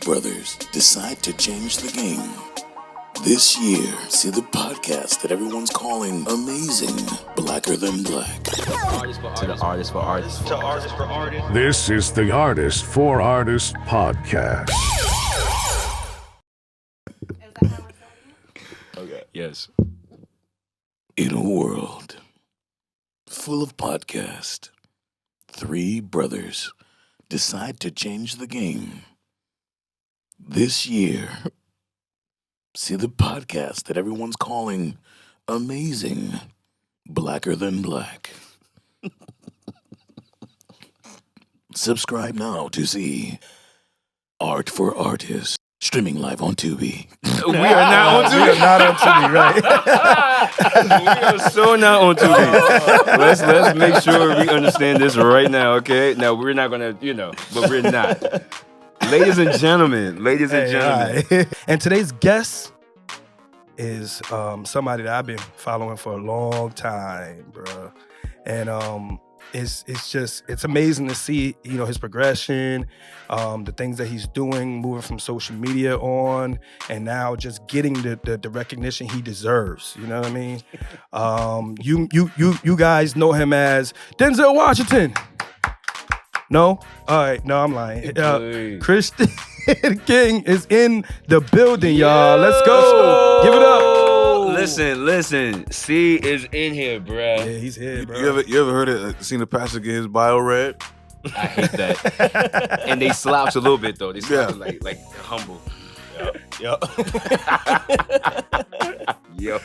brothers decide to change the game. This year, see the podcast that everyone's calling amazing, Blacker Than Black. To the artist for artists. To artist for artists. This is the Artist for Artists podcast. Okay. Yes. In a world full of podcasts, three brothers decide to change the game. This year, see the podcast that everyone's calling amazing, Blacker Than Black. Subscribe now to see Art for Artists, streaming live on Tubi. We are not on Tubi. We are not on Tubi, right? We are so not on Tubi. Let's make sure we understand this right now, okay? Now, we're not going to, but we're not. Ladies and gentlemen. Right. And today's guest is somebody that I've been following for a long time, bro. And it's amazing to see, his progression, the things that he's doing, moving from social media on, and now just getting the recognition he deserves. You know what I mean? You guys know him as Denzel Washington. No? All right. No, I'm lying. Christian King is in the building, y'all. Let's go. Give it up. Listen. C is in here, bruh. Yeah, he's here, bro. You ever heard it? Seen a pastor get his bio read? I hate that. And they slouch a little bit, though. They slouch like humble. Yep. Yo.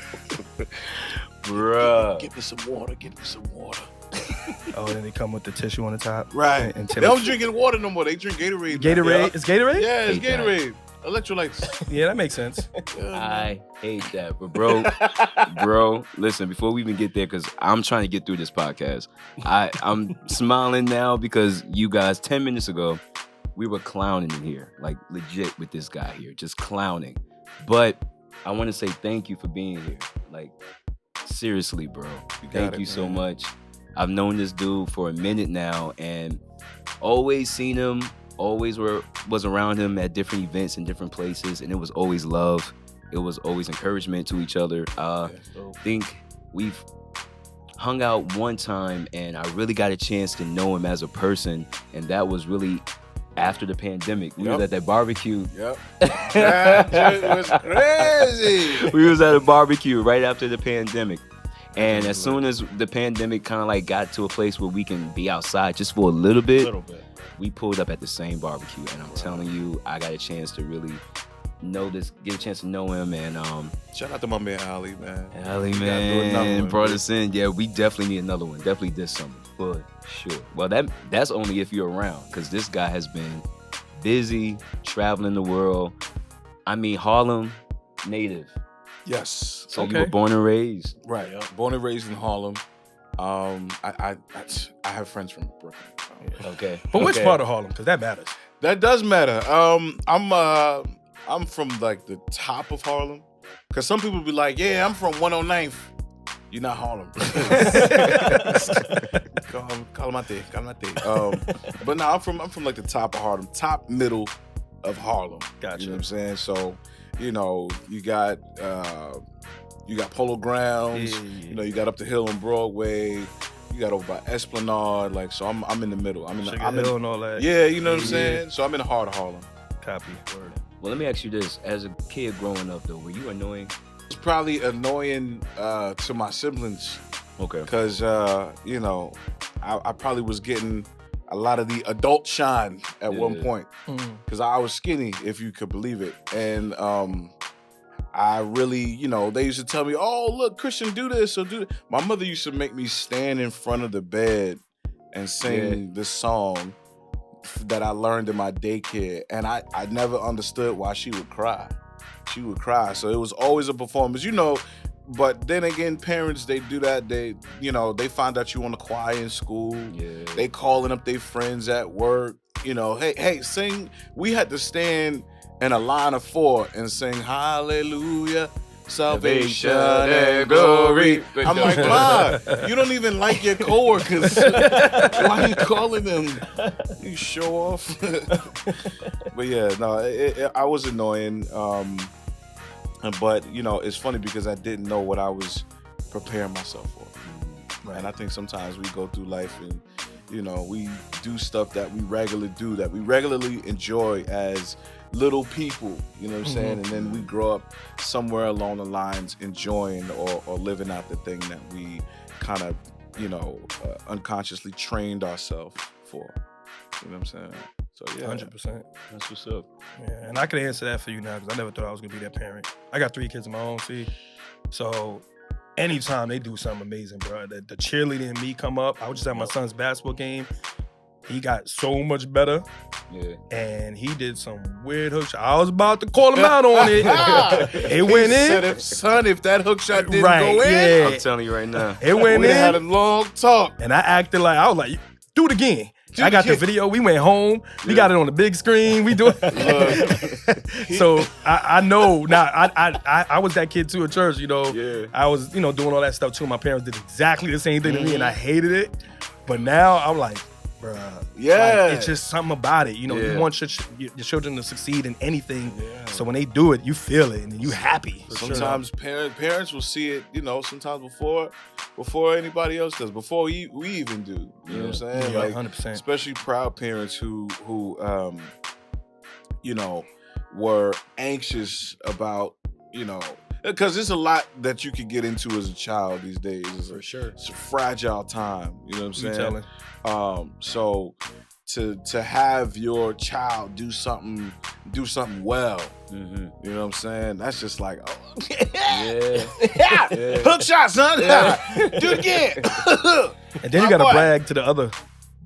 Bruh. Give me some water. Oh, then they come with the tissue on the top. Right. And They don't drink water no more. They drink Gatorade. Gatorade? It's Gatorade? Yeah, it's Hate that. Gatorade. Electrolytes. Yeah, that makes sense. I hate that. But bro, listen, before we even get there, because I'm trying to get through this podcast, I'm smiling now because you guys, 10 minutes ago, we were clowning in here, like legit with this guy here, just clowning. But I want to say thank you for being here. Like, seriously, bro. Thank you so much. I've known this dude for a minute now and always seen him, always was around him at different events in different places, and it was always love. It was always encouragement to each other. I think we've hung out one time and I really got a chance to know him as a person, and that was really after the pandemic. We was at that barbecue. Yep. That was crazy. We was at a barbecue right after the pandemic. And as soon as the pandemic kind of like got to a place where we can be outside just for a little bit, we pulled up at the same barbecue. And I'm telling you, I got a chance to really get a chance to know him. And Shout out to my man Ali, man. Ali, We gotta do another man, one, brought man. us in. Yeah, we definitely need another one. Definitely this summer, for sure. Well, that's only if you're around, because this guy has been busy, traveling the world. I mean, Harlem native. Yes. So you were born and raised. Right. Born and raised in Harlem. I have friends from Brooklyn. Okay. But which part of Harlem? Because that matters. That does matter. I'm from like the top of Harlem. Cause some people be like, yeah, I'm from 109th. You're not Harlem. Calamate. But no, I'm from like the top of Harlem, top middle of Harlem. Gotcha. You know what I'm saying? So, you got Polo Grounds. Yeah. You got up the hill on Broadway. You got over by Esplanade. Like, so I'm in the middle. I'm in and all that. Yeah, you know what I'm saying? So I'm in the heart of Harlem. Copy. Word. Well, let me ask you this. As a kid growing up, though, were you annoying? It's probably annoying to my siblings Okay. because, I probably was getting a lot of the adult shine at one point because I was skinny, if you could believe it. And I really, they used to tell me, oh, look, Christian, do this or do that. My mother used to make me stand in front of the bed and sing this song that I learned in my daycare. And I never understood why she would cry. She would cry. So it was always a performance, But then again, parents, they do that. They find out you on the choir in school. Yeah. They calling up their friends at work. Hey, sing. We had to stand in a line of 4 and sing hallelujah salvation and glory. I'm like, Ma, you don't even like your coworkers. Why are you calling them? You show off. But yeah, no, I was annoying. But you know, it's funny because I didn't know what I was preparing myself for. Right. And I think sometimes we go through life and, you know, we do stuff that we regularly enjoy as little people, you know what I'm saying? And then we grow up somewhere along the lines enjoying or living out the thing that we kind of, you know, unconsciously trained ourselves for. You know what I'm saying? So yeah, 100%. That's what's up. Yeah, and I can answer that for you now because I never thought I was gonna be that parent. I got 3 kids of my own, see. So anytime they do something amazing, bro, the cheerleader in me come up. I was just at my son's basketball game. He got so much better. Yeah. And he did some weird hook shot. I was about to call him out on it. It went in. If that hook shot didn't go in, yeah. I'm telling you right now. It went we in. had a long talk. And I acted like, I was like, do it again. I got the video. We went home. We got it on the big screen. We do it. So I know now. I was that kid too at church. You know, I was doing all that stuff too. My parents did exactly the same thing to me, and I hated it. But now I'm like, bruh, like, it's just something about it. You know, you want your children to succeed in anything. Yeah. So when they do it, you feel it and you happy. Sometimes parents will see it. You know, sometimes before anybody else does, before we even do. You know what I'm saying? Yeah, like 100%. Especially proud parents who you know, were anxious about, you know, because there's a lot that you can get into as a child these days. It's a fragile time. You know what I'm saying? So to have your child do something well, you know what I'm saying? That's just like, hook shot, son. Do it again. And then you gotta brag to the other,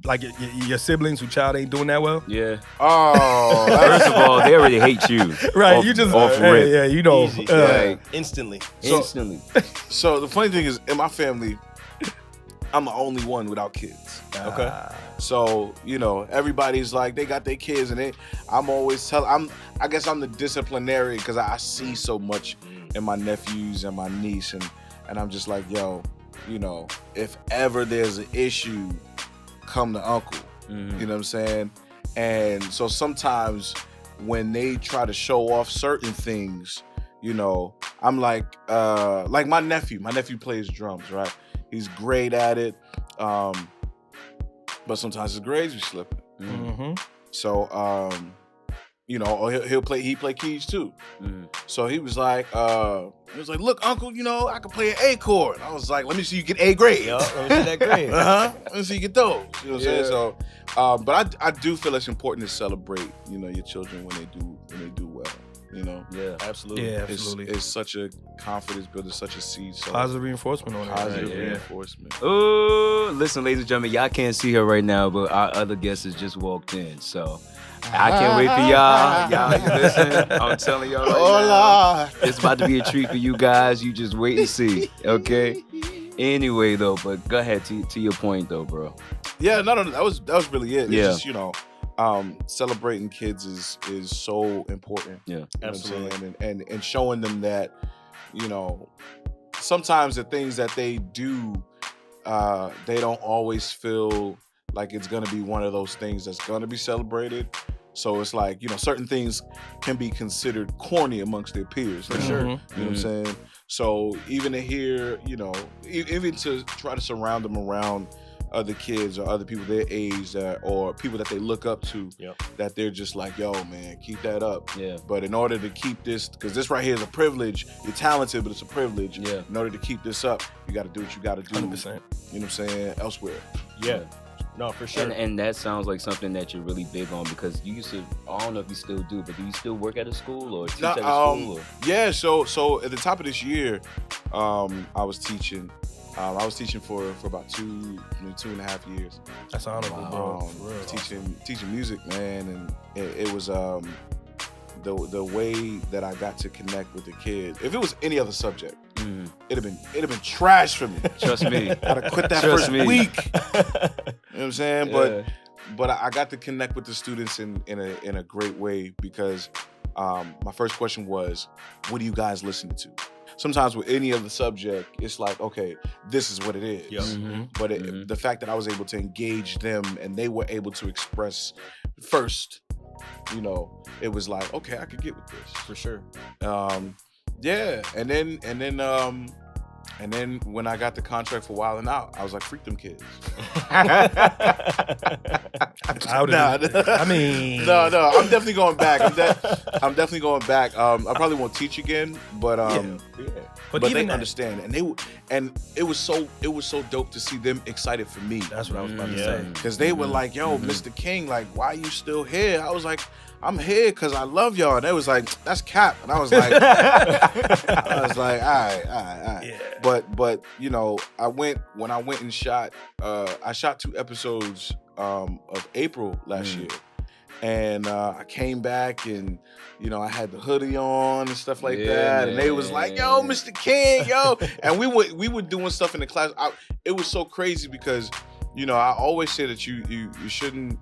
like your siblings who child ain't doing that well. Yeah. Oh, first of all, they already hate you. Right. You just off rip. Yeah, you know, instantly. So the funny thing is, in my family, I'm the only one without kids. Okay. So, you know, everybody's like, they got their kids, and I'm always I guess I'm the disciplinarian because I see so much in my nephews and my niece, and I'm just like, yo, you know, if ever there's an issue, come to uncle. You know what I'm saying? And so sometimes when they try to show off certain things, you know, I'm like my nephew plays drums, right? He's great at it. But sometimes his grades be slipping. So, you know, he play keys too. So he was like, look, uncle, you know, I can play an A chord. I was like, let me see you get A grade. Let me see that grade. Let me see you get those. You know what I'm saying? So, but I do feel it's important to celebrate, you know, your children when they do well. You know? Yeah, absolutely. Yeah, absolutely. It's such a confidence builder, such a seed. So positive reinforcement on it. Positive reinforcement. Oh, listen, ladies and gentlemen, y'all can't see her right now, but our other guest has just walked in. So I can't wait for y'all. Y'all listen. I'm telling y'all right now. It's about to be a treat for you guys. You just wait and see. Okay? Anyway, though, but go ahead to your point though, bro. Yeah, no, that was really it. It's just, you know, celebrating kids is so important. Yeah, absolutely. And showing them that, you know, sometimes the things that they do, they don't always feel like it's gonna be one of those things that's gonna be celebrated. So it's like, you know, certain things can be considered corny amongst their peers. For sure. You know what I'm saying? So even to hear, you know, even to try to surround them around other kids or other people their age or people that they look up to, that they're just like, yo, man, keep that up. Yeah. But in order to keep this, because this right here is a privilege, you're talented, but it's a privilege. Yeah. In order to keep this up, you got to do what you got to do. 100%. You know what I'm saying? Elsewhere. Yeah. No, for sure. And that sounds like something that you're really big on because you used to, I don't know if you still do, but do you still work at a school or teach at a school? Or? Yeah, so at the top of this year, I was teaching. I was teaching for about 2.5 years. That's honorable, bro. Teaching music, man, and it was the way that I got to connect with the kids. If it was any other subject, it'd have been trash for me. Trust me. I'd have quit that first week. You know what I'm saying? Yeah. But I got to connect with the students in a great way because my first question was, what are you guys listening to? sometimes with any other subject, it's like, okay, this is what it is. Yep. Mm-hmm. But the fact that I was able to engage them and they were able to express first, you know, it was like, okay, I could get with this. For sure. Yeah, and then when I got the contract for Wild 'N Out, I was like, freak them kids. I mean, no, I'm definitely going back. I'm definitely going back. I probably won't teach again, but but they even that- understand, and it was so dope to see them excited for me. That's what I was about to Yeah. say. Because they were like, yo, Mr. King, like, why you still here? I was like, I'm here because I love y'all. And they was like, that's cap. And I was like, all right. Yeah. But you know, when I went and shot, I shot 2 episodes of April last year. And I came back and, you know, I had the hoodie on and stuff like that. And they was like, yo, Mr. King, yo. And we were doing stuff in the class. It was so crazy because, you know, I always say that you shouldn't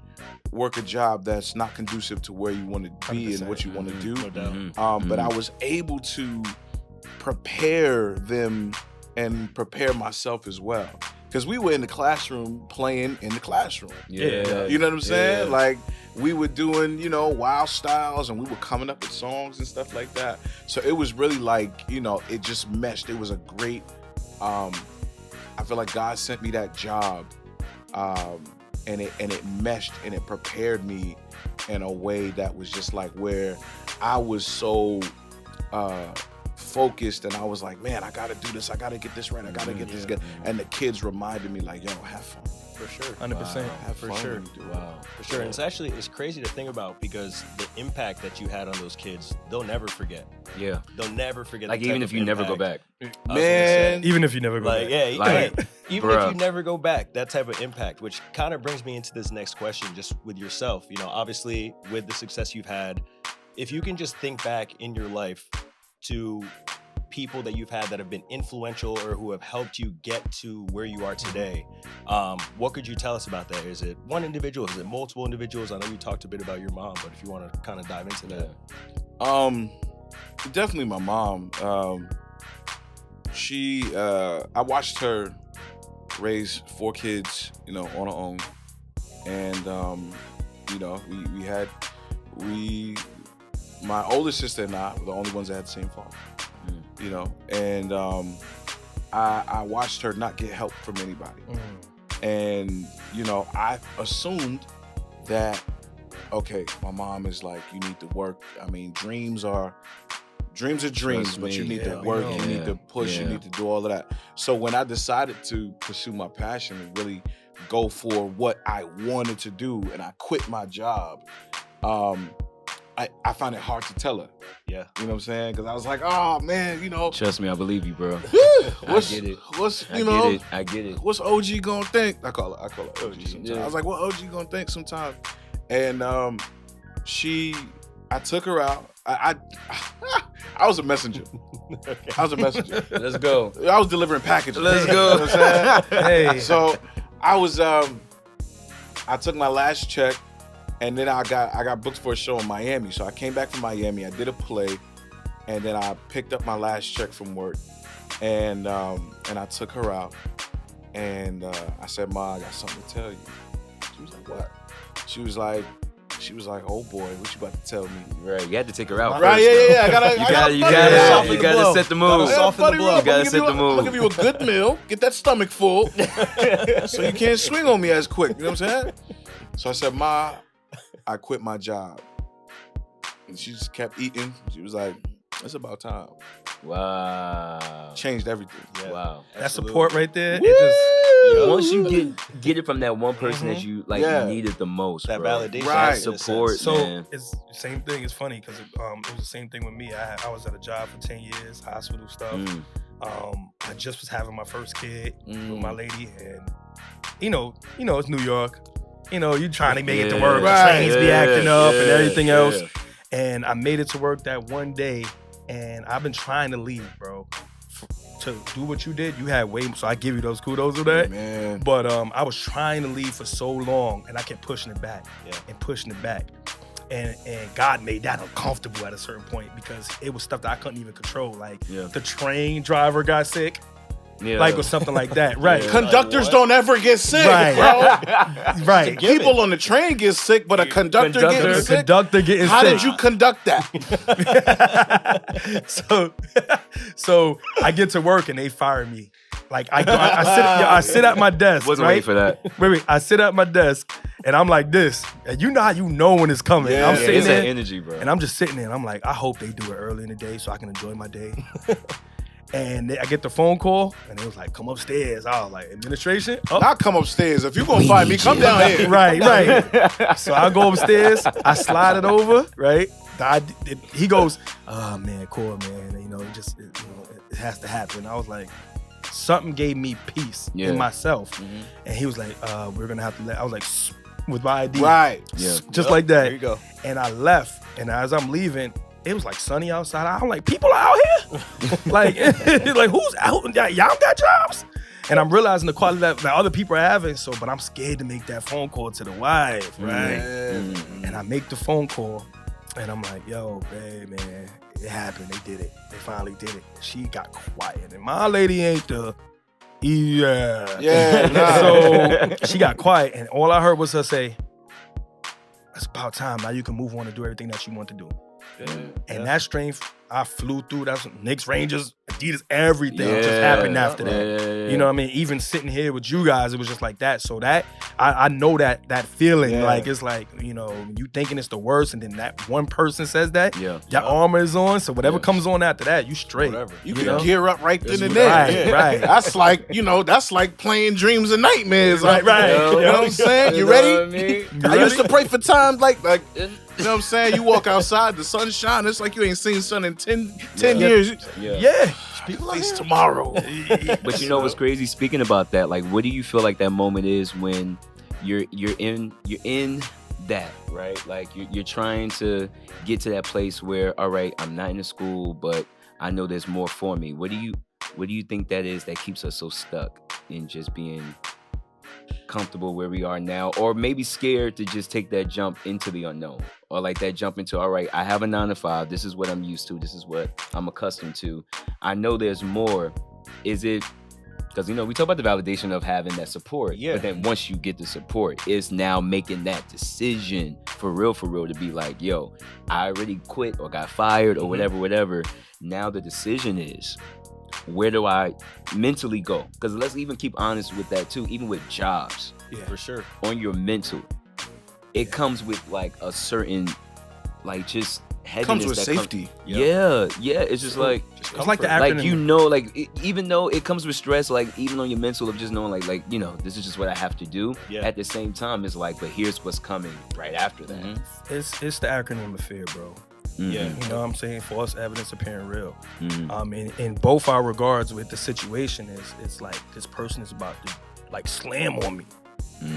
work a job that's not conducive to where you want to be and what you want to do. No doubt. But I was able to prepare them and prepare myself as well. Because we were in the classroom playing in the classroom. Yeah. You know what I'm saying? Yeah. Like, we were doing, you know, wild styles and we were coming up with songs and stuff like that. So it was really like, you know, it just meshed. It was a great, I feel like God sent me that job. And it meshed and it prepared me in a way that was just like where I was so focused and I was like, man, I gotta do this, I gotta get this right, I gotta get this good. And the kids reminded me like, yo, have fun. For sure. 100%. Have For fun sure. when you do it. Wow. For sure. And it's crazy to think about because the impact that you had on those kids, they'll never forget. Yeah. They'll never forget. Like the even type if of you never go impact. back. Man, Even if you never go Like, back. yeah, Like, even bruh. if you never go back, that type of impact, which kind of brings me into this next question, just with yourself. You know, obviously, with the success you've had, if you can just think back in your life to people that you've had that have been influential or who have helped you get to where you are today, what could you tell us about that? Is it one individual? Is it multiple individuals? I know you talked a bit about your mom, but if you want to kind of dive into that. definitely my mom. I watched her raise 4 kids, you know, on her own. And, you know, my older sister and I were the only ones that had the same father, you know, and I watched her not get help from anybody. And, you know, I assumed that, okay, my mom is like, you need to work. I mean, dreams are dreams, but you need to work, you need to push, you need to do all of that. So when I decided to pursue my passion and really go for what I wanted to do, and I quit my job, I found it hard to tell her. Yeah. You know what I'm saying? Because I was like, oh man, you know, Trust me, I believe you, bro. I get it. I get it. What's OG gonna think? I call her OG sometimes. Yeah. I was like, what OG gonna think sometimes? And I took her out. I was a messenger. I was a messenger. Let's go. I was delivering packages. Let's You go. know what I'm saying? Hey. So I was I took my last check, and then I got booked for a show in Miami. So I came back from Miami, I did a play, and then I picked up my last check from work, and I took her out, and I said, Ma, I got something to tell you. She was like, what? She was like, oh boy, what you about to tell me? Right, you had to take her out. Right, first, yeah. You gotta set the mood. Soften the blow. You gotta set the I'm gonna mood. give you a good meal, get that stomach full, so you can't swing on me as quick. You know what I'm saying? So I said, Ma, I quit my job. And she just kept eating. She was like, it's about time. Wow. Changed everything. Yeah. Wow. That Absolutely. support right there, Woo! it just Once you get it from that one person that you like Yeah. needed the most, That bro. validation. Right. in a Support. sense. so Man. it's the same thing. It's funny because it was the same thing with me. I was at a job for 10 years, hospital stuff. I just was having my first kid with my lady, and you know, it's New York. You know, you trying to make it to work. The Right. trains be acting up and Yeah, everything yeah. else. And I made it to work that one day, and I've been trying to leave, bro. To do what you did, you had way more. So I give you those kudos for that. Man. But I was trying to leave for so long, and I kept pushing it back Yeah. and pushing it back. And God made that uncomfortable at a certain point because it was stuff that I couldn't even control. Like the train driver got sick. Yeah. Like or something like that. Right. Yeah. Conductors don't ever get sick, Right. bro. Right. People on the train get sick, but a conductor getting sick. Conductor getting How sick. did you conduct that? So I get to work and they fire me. Like I sit at my desk. Wasn't right? waiting for that. Wait. I sit at my desk and I'm like this. And you know how you know when it's coming. Yeah. I'm Yeah, sitting It's there that energy, bro. and I'm just sitting there and I'm like, I hope they do it early in the day so I can enjoy my day. And I get the phone call and it was like, come upstairs. I was like, administration? Oh. I'll come upstairs. If you're going to find me, come down here. Right. So I go upstairs, I slide it over, right? He goes, oh man, cool, man. You know, it has to happen. I was like, something gave me peace in myself. Mm-hmm. And he was like, we're gonna have to let, I was like, with my ID. Right. Yeah. Just like that. There you go. And I left. And as I'm leaving, it was like sunny outside. I'm like, people are out here? like who's out? Y'all got jobs? And I'm realizing the quality that other people are having. So, but I'm scared to make that phone call to the wife, right? Mm-hmm. And I make the phone call and I'm like, yo, babe, man, it happened. They did it. They finally did it. She got quiet. And my lady ain't the, Yeah. Nah. So she got quiet. And all I heard was her say, it's about time. Now you can move on and do everything that you want to do. And that strength, I flew through. That's Knicks, Rangers, Adidas, everything just happened after that. Yeah. You know what I mean? Even sitting here with you guys, it was just like that. So that I know that feeling. Yeah. Like it's like, you know, you thinking it's the worst, and then that one person says that. Yeah. Your armor is on. So whatever comes on after that, you straight. Whatever. You know? can gear up right then and there. Right, right. That's like, that's like playing dreams and nightmares. Right, right. You know what I'm saying? You know ready? what I mean? I used to pray for times like you know what I'm saying? You walk outside, the sun shine. It's like you ain't seen sun in 10 years. Yeah. Face tomorrow. But you know what's crazy? Speaking about that, like, what do you feel like that moment is when you're in that, right? Like you're trying to get to that place where, all right, I'm not in the school, but I know there's more for me. What do you think that is that keeps us so stuck in just being comfortable where we are now, or maybe scared to just take that jump into the unknown, or like that jump into, all right, I have a 9-to-5, this is what I'm used to, this is what I'm accustomed to, I know there's more. Is it because we talk about the validation of having that support, but then once you get the support, it's now making that decision for real to be like, yo, I already quit or got fired or whatever. Now the decision is, where do I mentally go? Because let's even keep honest with that too. Even with jobs, For sure. on your mental, it comes with like a certain, like just heaviness. Comes with that safety. Yeah. It's just like, It's like the acronym. like even though it comes with stress, like even on your mental of just knowing like this is just what I have to do. Yeah. At the same time, it's like, but here's what's coming right after that. Mm-hmm. It's the acronym of fear, bro. Yeah. You know what I'm saying? False evidence appearing real. Mhm. In both our regards with the situation it's like this person is about to like slam on me.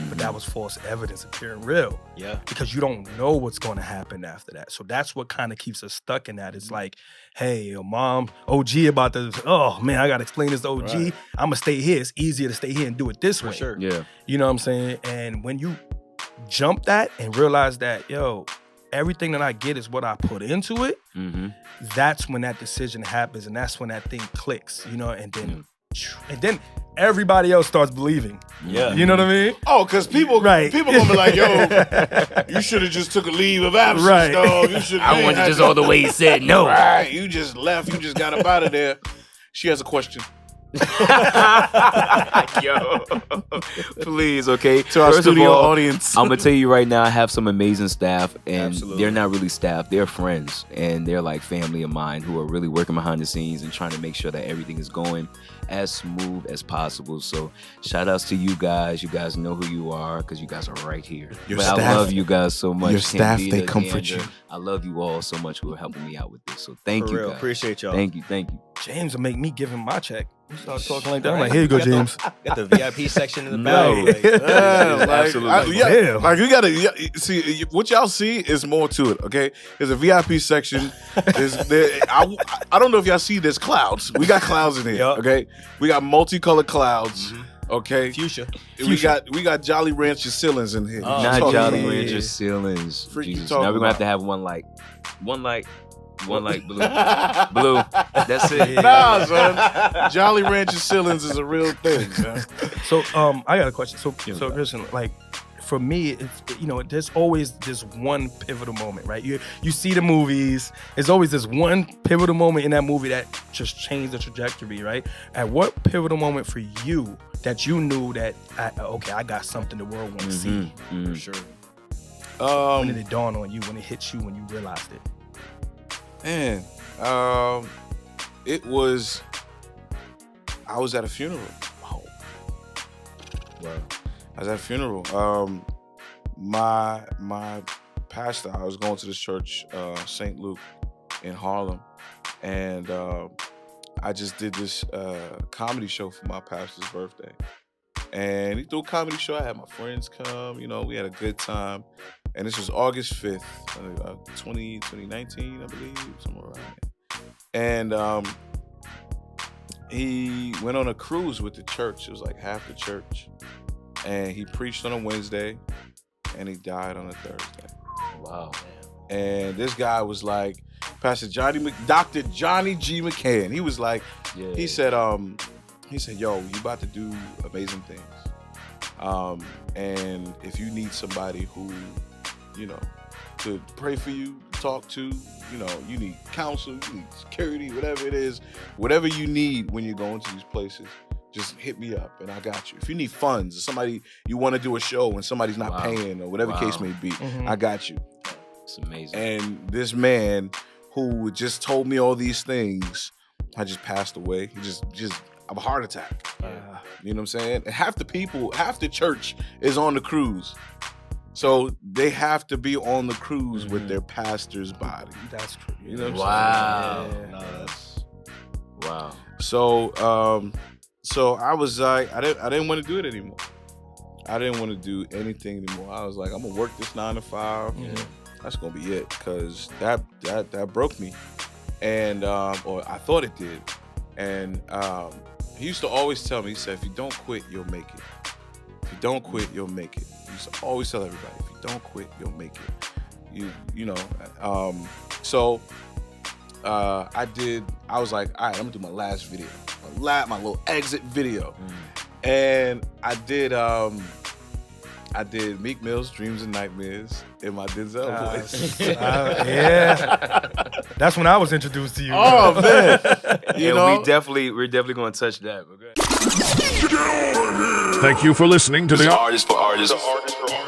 But that was false evidence appearing real. Yeah. Because you don't know what's going to happen after that. So that's what kind of keeps us stuck in that. It's like, hey, your mom, OG about to, oh man, I got to explain this to OG. Right. I'm going to stay here. It's easier to stay here and do it this For way. sure. Yeah. You know what I'm saying? And when you jump that and realize that, yo, everything that I get is what I put into it, that's when that decision happens, and that's when that thing clicks, and then everybody else starts believing. Yeah. You know what I mean? Oh, because people gonna be like, yo, you should have just took a leave of absence, Right. dog. You should. I wanted just all the way he said no. Right. You just left. You just got up out of there. She has a question. Yo, please, okay. To our First of studio all, audience. I'm gonna tell you right now, I have some amazing staff, and Absolutely. they're not really staff, they're friends, and they're like family of mine who are really working behind the scenes and trying to make sure that everything is going as smooth as possible. So shout outs to you guys. You guys know who you are because you guys are right here. Your But I staff- love you guys so much. your staff, Candida, they comfort Leander, you. I love you all so much who are helping me out with this. So thank For you real. guys. Appreciate y'all. Thank you. James will make me give him my check. You start talking like that. I'm like, here you go, James. Got the VIP section in the No. back. Yeah, Absolutely. Damn. like you gotta see what y'all see is more to it. Okay, there's a VIP section. I don't know if y'all see. There's clouds. We got clouds in here. Yup. Okay, we got multicolored clouds. Okay, Fuchsia. we got Jolly Rancher ceilings in here. Not Talk Jolly about- Rancher ceilings. Freak you Jesus. talking Now we're gonna have about? to have one like blue. Blue. That's it. Nah, son. Jolly Rancher ceilings is a real thing, man. So I got a question. So Christian, like for me, it's there's always this one pivotal moment, right? You see the movies, there's always this one pivotal moment in that movie that just changed the trajectory, right? At what pivotal moment for you that you knew that I got something the world wants to see? For sure. When did it dawn on you? When it hit you? When you realized it? Man, it was. I was at a funeral. Wow. I was at a funeral. My pastor, I was going to this church, St. Luke in Harlem, and I just did this comedy show for my pastor's birthday. And he threw a comedy show. I had my friends come, we had a good time. And this was August 5th, 2019, I believe, somewhere around there. And he went on a cruise with the church. It was like half the church. And he preached on a Wednesday, and he died on a Thursday. Wow. And this guy was like, Dr. Johnny G. McCann. He was like, he said, yo, you about to do amazing things. And if you need somebody who, to pray for you, talk to, you need counsel, you need security, whatever it is, whatever you need when you go into these places, just hit me up and I got you. If you need funds or somebody, you want to do a show and somebody's not paying or whatever case may be, I got you. It's amazing. And this man who just told me all these things, I just passed away. He just a heart attack. You know what I'm saying? And half the church is on the cruise. So they have to be on the cruise with their pastor's body. That's true. You know what Wow. I'm saying? No, Wow. So I was like, I didn't want to do it anymore. I didn't want to do anything anymore. I was like, I'm gonna work this 9 to 5. That's gonna be it, because that broke me, and or I thought it did. And he used to always tell me, he said, if you don't quit, you'll make it. If you don't quit, you'll make it. He used to always tell everybody, if you don't quit, you'll make it. So I was like, all right, I'm gonna do my last video, my little exit video. And I did Meek Mill's Dreams and Nightmares in my Denzel voice. Yeah. That's when I was introduced to you. Oh man. We're definitely gonna touch that. Okay. Thank you for listening to the Artist for Artist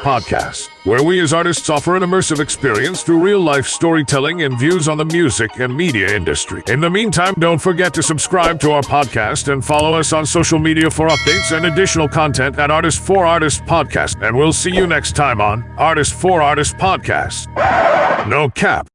podcast, where we as artists offer an immersive experience through real-life storytelling and views on the music and media industry. In the meantime, don't forget to subscribe to our podcast and follow us on social media for updates and additional content at Artist for Artist Podcast. And we'll see you next time on Artist for Artist Podcast. No cap.